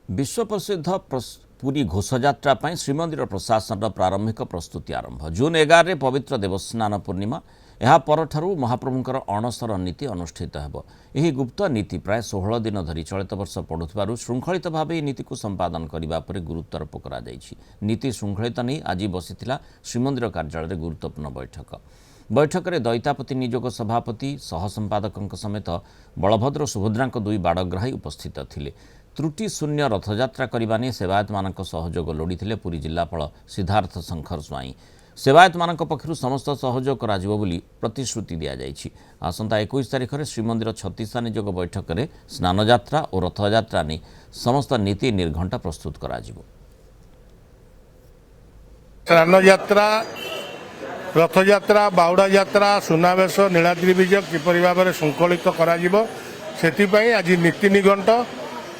विश्व प्रसिद्ध पुरी घोषयात्रा पर श्रीमंदिर प्रशासन प्रारंभिक प्रस्तुति आरंभ। जून 11 रे पवित्र देवस्नान पूर्णिमा ଏହା ପରଠାରୁ ମହାପ୍ରଭୁଙ୍କର ଅଣସର ନୀତି ଅନୁଷ୍ଠିତ ହେବ। ଏହି ଗୁପ୍ତ ନୀତି ପ୍ରାୟ 16 ଦିନ ଧରି ଚଳିତ ବର୍ଷ ପଡୁଥିବାରୁ ଶୃଙ୍ଖଳିତ ଭାବେ ଏହି ନୀତିକୁ ସମ୍ପାଦନ କରିବା ଉପରେ ଗୁରୁତ୍ୱାରୋପ କରାଯାଇଛି। ନୀତି ଶୃଙ୍ଖଳିତ ନେଇ ଆଜି ବସିଥିଲା ଶ୍ରୀମନ୍ଦିର କାର୍ଯ୍ୟାଳୟରେ ଗୁରୁତ୍ୱପୂର୍ଣ୍ଣ ବୈଠକ। ବୈଠକରେ ଦୈତାପତି ନିଯୋଗ ସଭାପତି ସହସମ୍ପାଦକଙ୍କ ସମେତ ବଳଭଦ୍ର ସୁଭଦ୍ରାଙ୍କ ଦୁଇ ବାଡ଼ଗ୍ରାହୀ ଉପସ୍ଥିତ ଥିଲେ। त्रुटि शून्य रथयात्रा करने ने सेवायत मान सहयोग लोड़ी पुरी जिलापाल सिद्धार्थ शंकर स्वाई। सेवायत मान पक्षर समस्त सहयोग करा प्रतिश्रुति दि जाएगी। आसंता 21 तारिख में श्रीमंदिर 36 नियोग बैठक में स्नानयात्रा और रथयात्रा ने समस्त नीति निर्घंट प्रस्तुत करा स्नानयात्रा रथयात्रा बाहुड़ा यात्रा सुनावेश नीलाद्रि विजय किपरि भाव में श्रृंखलित कर आज नीति निघंट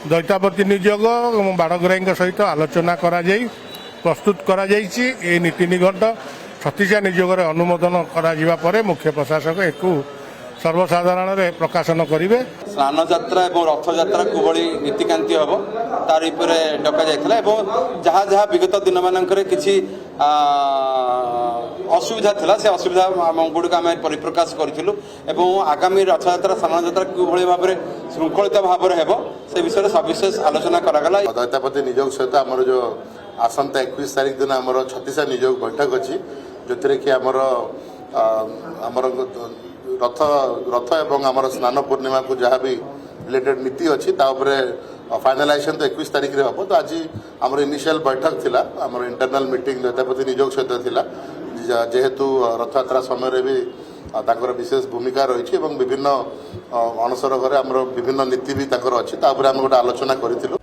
दैतापति नियोग और बाड़ग्राही सहित आलोचना करा प्रस्तुत करा नीति निघंट 36 नियोग अनुमोदन करा मुख्य प्रशासक एक सर्वसाधारण प्रकाशन करेंगे। स्नान यात्रा और रथयात्रा किभली नीतिकांति हम तार डक जाता जहाँ जहाँ विगत दिन मानक किसी असुविधा था से असुविधा गुड़िक आम परिप्रकाश करूँ आगामी रथयात्रा स्नान यात्रा किभली भाव में श्रृंखलित भाव में से विषय सविशेष आलोचना करागला। दैतापति नियोग सहित आमर जो आसंता 21 तारिख दिन आमर 36 नियोग बैठक अच्छी जो कि आमर रथ रथ एवं आमर स्नान पूर्णिमा को जहाँ भी रिलेटेड नीति अच्छी फाइनालाइजेशन तो 21 तारिख रे हम। तो आज आमर इनिशियल बैठक थिला आमर इंटरनल मीटिंग दैतापति नियोग सहित थिला जेहेतु रथयात्रा समय भी ताकर विशेष भूमिका रही विभिन्न अणसर घरे आमर विभिन्न नीति भी ताकर अच्छी आम गोटे आलोचना करूँ।